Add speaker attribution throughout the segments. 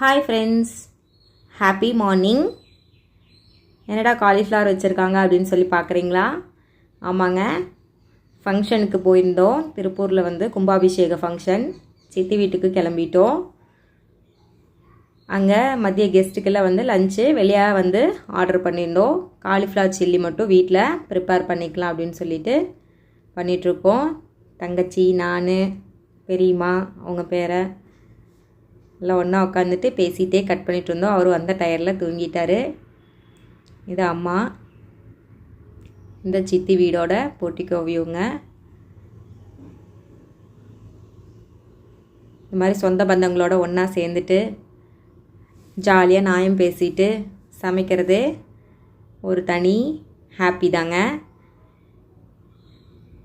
Speaker 1: Hi friends, happy morning. என்னடா cauliflower வச்சுருக்காங்க அப்படின்னு சொல்லி பார்க்குறீங்களா? ஆமாங்க, ஃபங்க்ஷனுக்கு போயிருந்தோம். திருப்பூரில் கும்பாபிஷேக ஃபங்க்ஷன். சித்தி வீட்டுக்கு கிளம்பிட்டோம். அங்கே மதிய கெஸ்ட்டுக்கெல்லாம் லஞ்சு வெளியே ஆர்டர் பண்ணியிருந்தோம். காலிஃப்ளவர் சில்லி மட்டும் வீட்டில் ப்ரிப்பேர் பண்ணிக்கலாம் அப்படின்னு சொல்லிட்டு பண்ணிகிட்ருக்கோம். தங்கச்சி, நான், பெரியம்மா, அவங்க பேரை எல்லாம் ஒன்றா உட்காந்துட்டு பேசிகிட்டே கட் பண்ணிகிட்டு இருந்தோம். அவர் வந்த டயரில் தூங்கிட்டார். இது அம்மா. இந்த சித்தி வீடோட போர்ட்டிகோ வியூங்க. இந்த மாதிரி சொந்த பந்தங்களோட ஒன்றா சேர்ந்துட்டு ஜாலியாக நியாயம் பேசிட்டு சமைக்கிறதே ஒரு தனி ஹாப்பி தாங்க.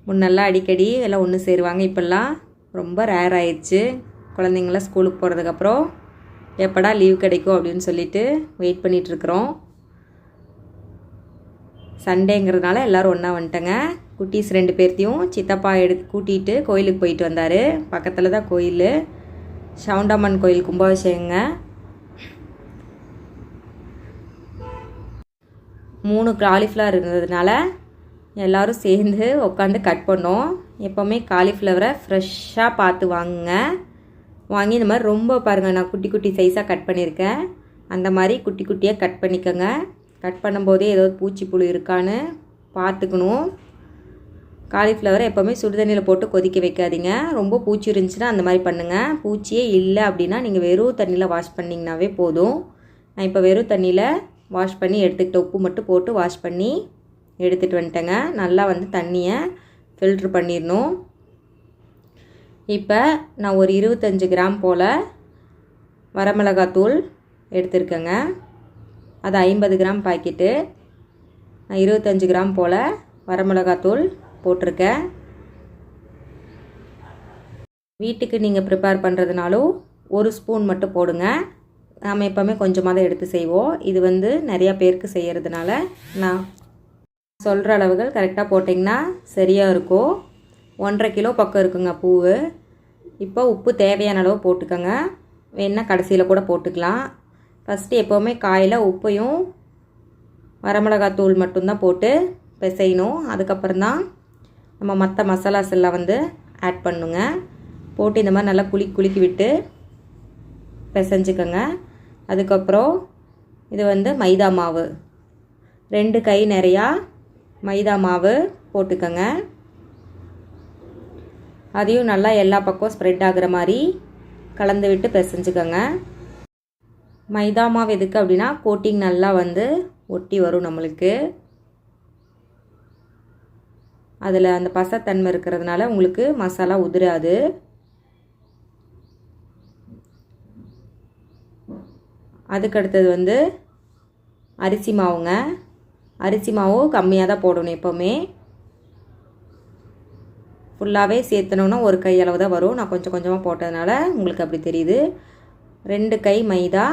Speaker 1: முன்னெல்லாம் அடிக்கடி எல்லாம் ஒன்று சேருவாங்க. இப்போல்லாம் ரொம்ப ரேர் ஆயிடுச்சு. குழந்தைங்களாம் ஸ்கூலுக்கு போகிறதுக்கப்புறம் எப்படா லீவ் கிடைக்கும் அப்படின்னு சொல்லிட்டு வெயிட் பண்ணிகிட்ருக்குறோம். சண்டேங்கிறதுனால எல்லோரும் ஒன்றா வந்துட்டேங்க. குட்டீஸ் 2 பேர்த்தையும் சித்தப்பா கூட்டிகிட்டு கோயிலுக்கு போயிட்டு வந்தார். பக்கத்தில் தான் கோயில், சவுண்டம்மன் கோயில் கும்பாபிஷேகங்க. 3 காலிஃப்ளவர் இருந்ததுனால எல்லோரும் சேர்ந்து உட்காந்து கட் பண்ணோம். எப்போவுமே காலிஃப்ளவரை ஃப்ரெஷ்ஷாக பார்த்து வாங்கி இந்த மாதிரி ரொம்ப பாருங்கள், நான் குட்டி குட்டி சைஸாக கட் பண்ணியிருக்கேன். அந்த மாதிரி குட்டி குட்டியாக கட் பண்ணிக்கோங்க. கட் பண்ணும்போதே ஏதோ பூச்சி புழு இருக்கான்னு பார்த்துக்கணும். காலிஃப்ளவரை எப்போவுமே சுடுதண்ணியில் போட்டு கொதிக்க வைக்காதீங்க. ரொம்ப பூச்சி இருந்துச்சுன்னா அந்த மாதிரி பண்ணுங்கள். பூச்சியே இல்லை அப்படின்னா நீங்கள் வெறும் தண்ணியில் வாஷ் பண்ணிங்கனாவே போதும். நான் இப்போ வெறும் தண்ணியில் வாஷ் பண்ணி எடுத்துக்கிட்ட உப்பு மட்டும் போட்டு வாஷ் பண்ணி எடுத்துகிட்டு வந்துட்டேங்க. நல்லா தண்ணியை ஃபில்ட்ரு பண்ணிடணும். இப்போ நான் ஒரு 25 கிராம் போல் வரமிளகாத்தூள் எடுத்துருக்கேங்க. அது 50 கிராம் பாக்கெட்டு. நான் 25 கிராம் போல் வரமிளகாத்தூள் போட்டிருக்கேன். வீட்டுக்கு நீங்கள் ப்ரிப்பேர் பண்ணுறதுனாலும் 1 ஸ்பூன் மட்டும் போடுங்க. நாம் எப்போவுமே கொஞ்சமாக தான் எடுத்து செய்வோம். இது நிறையா பேருக்கு செய்கிறதுனால நான் சொல்கிற அளவுகள் கரெக்டாக போட்டிங்கன்னா சரியாக இருக்கும். 1.5 கிலோ பக்கம் இருக்குங்க பூவு. இப்போ உப்பு தேவையான அளவு போட்டுக்கோங்க. வேணால் கடைசியில் கூட போட்டுக்கலாம். ஃபஸ்ட்டு எப்போவுமே காயில் உப்பையும் வரமிளகாத்தூள் மட்டும்தான் போட்டு பிசையணும். அதுக்கப்புறம் தான் நம்ம மற்ற மசாலாஸ் எல்லாம் ஆட் பண்ணுங்க. போட்டு இந்த மாதிரி நல்லா குலுக்கி விட்டு பிசைஞ்சுக்கோங்க. அதுக்கப்புறம் இது மைதா மாவு 2 கை நிறையா மைதா மாவு போட்டுக்கோங்க. அதையும் நல்லா எல்லா பக்கம் ஸ்ப்ரெட் ஆகிற மாதிரி கலந்து விட்டு பிசைஞ்சுக்கோங்க. மைதா மாவு எதுக்கு அப்படின்னா கோட்டிங் நல்லா ஒட்டி வரும் நம்மளுக்கு. அதில் அந்த பசத்தன்மை இருக்கிறதுனால உங்களுக்கு மசாலா உதிராது. அதுக்கடுத்தது அரிசி மாவுங்க. அரிசி மாவும் கம்மியாக தான் போடணும். எப்போவுமே ஃபுல்லாகவே சேர்த்தணுன்னா ஒரு கை அளவு தான் வரும். நான் கொஞ்சம் கொஞ்சமாக போட்டதுனால உங்களுக்கு அப்படி தெரியுது. 2 கை மைதா,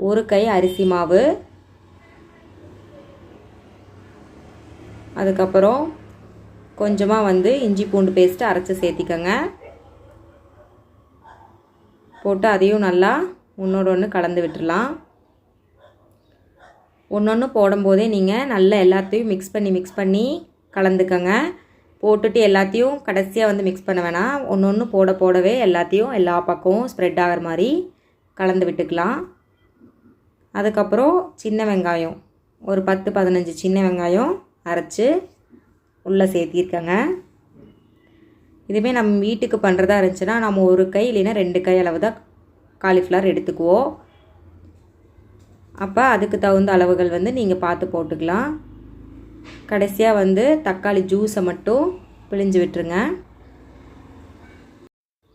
Speaker 1: 1 கை அரிசி மாவு, அதுக்கப்புறம் கொஞ்சமாக இஞ்சி பூண்டு பேஸ்ட்டு அரைச்சி சேர்த்திக்கோங்க. போட்டு அதையும் நல்லா ஒன்றோட ஒன்று கலந்து விட்டுடலாம். ஒன்று போடும்போதே நீங்கள் நல்லா எல்லாத்தையும் மிக்ஸ் பண்ணி கலந்துக்கங்க. போட்டுட்டு எல்லாத்தையும் கடைசியாக மிக்ஸ் பண்ண வேணாம். ஒன்று போடவே எல்லாத்தையும் எல்லா பக்கமும் ஸ்ப்ரெட் ஆகிற மாதிரி கலந்து விட்டுக்கலாம். அதுக்கப்புறம் சின்ன வெங்காயம் ஒரு 10-15 சின்ன வெங்காயம் அரைச்சி உள்ளே சேர்த்திருக்கேங்க. இதுவே நம்ம வீட்டுக்கு பண்ணுறதா இருந்துச்சுன்னா நம்ம 1 கை இல்லைன்னா 2 கை அளவு தான் காலிஃப்ளவர் எடுத்துக்குவோம். அப்போ அதுக்கு தகுந்த அளவுகள் நீங்கள் பார்த்து போட்டுக்கலாம். கடைசியாக தக்காளி ஜூஸை மட்டும் பிழிஞ்சு விட்டுருங்க.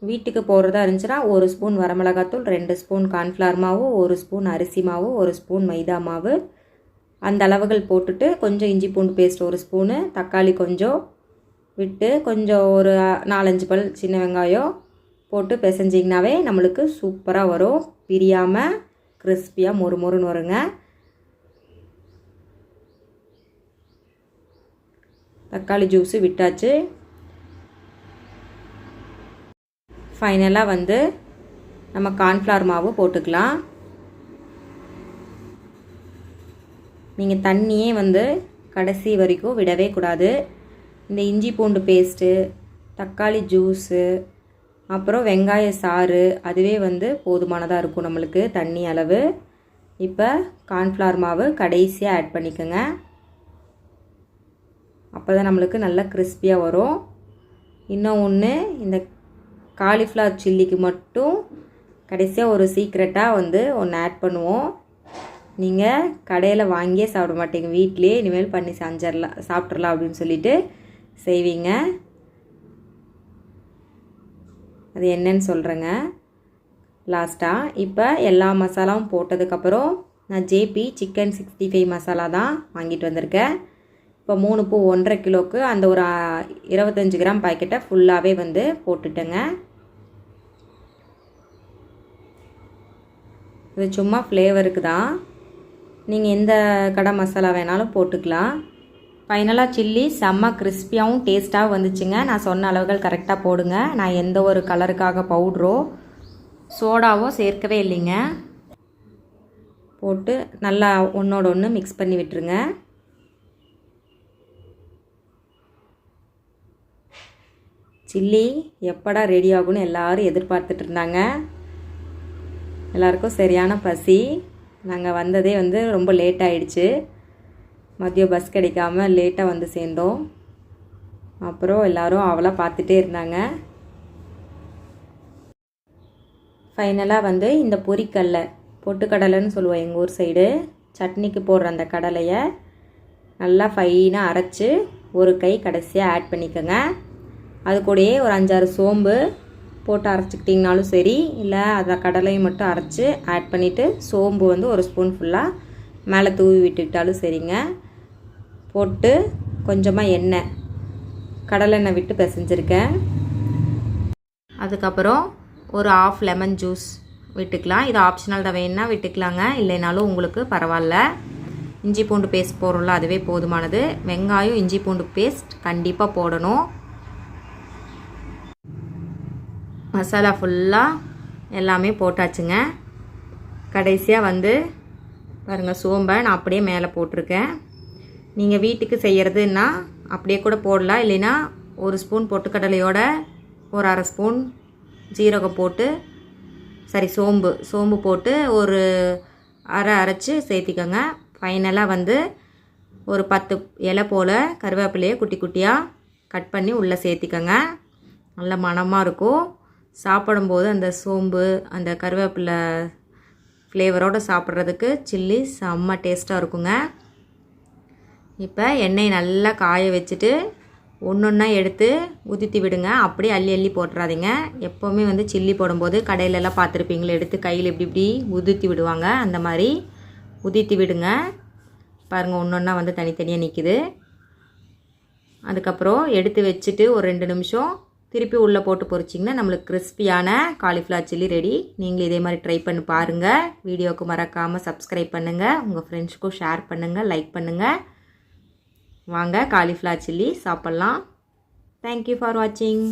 Speaker 1: வீட்டுக்கு போடுறதா இருந்துச்சுன்னா 1 ஸ்பூன் வரமிளகாத்தூள், 2 ஸ்பூன் கார்ன்ஃப்ளவர் மாவு, 1 ஸ்பூன் அரிசி மாவு, 1 ஸ்பூன் மைதா மாவு, அந்த அளவுகள் போட்டுட்டு கொஞ்சம் இஞ்சி பூண்டு பேஸ்ட் 1 ஸ்பூனு, தக்காளி கொஞ்சம் விட்டு கொஞ்சம் ஒரு 4-5 பல் சின்ன வெங்காயம் போட்டு பிசைஞ்சிங்கனாவே நம்மளுக்கு சூப்பராக வரும். பிரியாமல் கிறிஸ்பியாக மொறுன்னு வருங்க. தக்காளி ஜூஸு விட்டாச்சு. ஃபைனலாக நம்ம கார்ன்ஃப்ளவர் மாவு போட்டுக்கலாம். நீங்கள் தண்ணியே வந்து கடைசி வரைக்கும் விடவே கூடாது. இந்த இஞ்சி பூண்டு பேஸ்ட்டு, தக்காளி ஜூஸு, அப்புறம் வெங்காய சாறு அதுவே வந்து போதுமானதாக இருக்கும் நம்மளுக்கு தண்ணி அளவு. இப்போ கார்ன்ஃப்ளவர் மாவு கடைசியாக ஆட் பண்ணிக்கோங்க. அப்போ தான் நம்மளுக்கு நல்லா கிறிஸ்பியாக வரும். இன்னும் ஒன்று, இந்த காலிஃப்ளவர் சில்லிக்கு மட்டும் கடைசியாக ஒரு சீக்ரெட்டாக வந்து ஒன்று ஆட் பண்ணுவோம். நீங்கள் கடையில் வாங்கியே சாப்பிட மாட்டீங்க, வீட்டிலே இனிமேல் பண்ணி சாப்பிட்றலாம் அப்படின்னு சொல்லிட்டு செய்வீங்க. அது என்னன்னு சொல்கிறேங்க லாஸ்ட்டாக. இப்போ எல்லா மசாலாவும் போட்டதுக்கப்புறம் நான் ஜேபி சிக்கன் 65 மசாலா தான் வாங்கிட்டு வந்திருக்கேன். இப்போ 3 பூ 1.5 கிலோவுக்கு அந்த ஒரு 25 கிராம் பாக்கெட்டை ஃபுல்லாகவே வந்து போட்டுட்டேங்க. இது சும்மா ஃப்ளேவருக்கு தான், நீங்கள் எந்த கடை மசாலா வேணாலும் போட்டுக்கலாம். ஃபைனலாக சில்லி செம்ம கிறிஸ்பியாகவும் டேஸ்ட்டாகவும் வந்துச்சுங்க. நான் சொன்ன அளவுகள் கரெக்டாக போடுங்க. நான் எந்த ஒரு கலருக்காக பவுட்ரோ சோடாவோ சேர்க்கவே இல்லைங்க. போட்டு நல்லா ஒன்றோட ஒன்று மிக்ஸ் பண்ணி விட்டுருங்க. சில்லி எப்படா ரெடி ஆகும்னு எல்லோரும் எதிர்பார்த்துட்டு இருந்தாங்க. எல்லாருக்கும் சரியான பசி. நாங்கள் வந்ததே வந்து ரொம்ப லேட் ஆகிடுச்சு. மதியம் பஸ் கிடைக்காம லேட்டாக வந்து சேர்ந்தோம். அப்புறம் எல்லோரும் அவளாக பார்த்துட்டே இருந்தாங்க. ஃபைனலாக வந்து இந்த பொரிக்கடலை, பொட்டுக்கடலைன்னு சொல்லுவோம் எங்கள் ஊர் சைடு, சட்னிக்கு போடுற அந்த கடலையை நல்லா ஃபைனாக அரைச்சி ஒரு கை கடைசியாக ஆட் பண்ணிக்கோங்க. அது கூடயே ஒரு 5-6 சோம்பு போட்டு அரைச்சிக்கிட்டிங்கனாலும் சரி, இல்லை அதை கடலையும் மட்டும் அரைச்சி ஆட் பண்ணிவிட்டு சோம்பு வந்து ஒரு ஸ்பூன் ஃபுல்லாக மேலே தூவி விட்டுக்கிட்டாலும் சரிங்க. போட்டு கொஞ்சமாக எண்ணெய், கடலெண்ணெய் விட்டு பிசைஞ்சிருக்கேன். அதுக்கப்புறம் ஒரு 1/2 லெமன் ஜூஸ் விட்டுக்கலாம். இது ஆப்ஷனல் தான், வேணுன்னா விட்டுக்கலாங்க, இல்லைனாலும் உங்களுக்கு பரவாயில்ல. இஞ்சி பூண்டு பேஸ்ட் போடுறோம்ல, அதுவே போதுமானது. வெங்காயம் இஞ்சி பூண்டு பேஸ்ட் கண்டிப்பாக போடணும். மசாலா ஃபுல்லாக எல்லாமே போட்டாச்சுங்க. கடைசியாக வந்து பாருங்கள், சோம்பை நான் அப்படியே மேலே போட்டிருக்கேன். நீங்கள் வீட்டுக்கு செய்கிறதுன்னா அப்படியே கூட போடலாம், இல்லைன்னா ஒரு ஸ்பூன் பொட்டுக்கடலையோட ஒரு 1/2 ஸ்பூன் ஜீரகம் போட்டு, சோம்பு போட்டு ஒரு அரைச்சி சேர்த்திக்கோங்க. ஃபைனலாக வந்து ஒரு 10 இலை போல் கருவேப்பிலையை குட்டி குட்டியாக கட் பண்ணி உள்ளே சேர்த்திக்கோங்க. நல்ல மணமாக இருக்கும். சாப்பிடும்போது அந்த சோம்பு அந்த கருவேப்பிலை ஃப்ளேவரோடு சாப்பிட்றதுக்கு சில்லி செம்ம டேஸ்ட்டாக இருக்குங்க. இப்போ எண்ணெய் நல்லா காய வச்சுட்டு ஒன்றா எடுத்து உதிர்த்தி விடுங்க. அப்படியே அள்ளி அள்ளி போட்டுறாதீங்க. எப்போவுமே வந்து சில்லி போடும்போது கடையிலெல்லாம் பார்த்துருப்பீங்களே, எடுத்து கையில் இப்படி உதிர்த்தி விடுவாங்க. அந்த மாதிரி உதிர்த்தி விடுங்க. பாருங்கள், ஒன்றா வந்து தனித்தனியாக நிற்கிது. அதுக்கப்புறம் எடுத்து வச்சுட்டு ஒரு 2 நிமிஷம் திருப்பி உள்ளே போட்டு பொரிச்சிங்கன்னா நம்மளுக்கு கிறிஸ்பியான காலிஃப்ளவர் சில்லி ரெடி. நீங்களும் இதே மாதிரி ட்ரை பண்ணி பாருங்கள். வீடியோவுக்கு மறக்காமல் சப்ஸ்கிரைப் பண்ணுங்கள், உங்கள் ஃப்ரெண்ட்ஸுக்கும் ஷேர் பண்ணுங்கள், லைக் பண்ணுங்கள். வாங்க காலிஃப்ளவர் சில்லி சாப்பிட்லாம். தேங்க்யூ ஃபார் வாட்சிங்.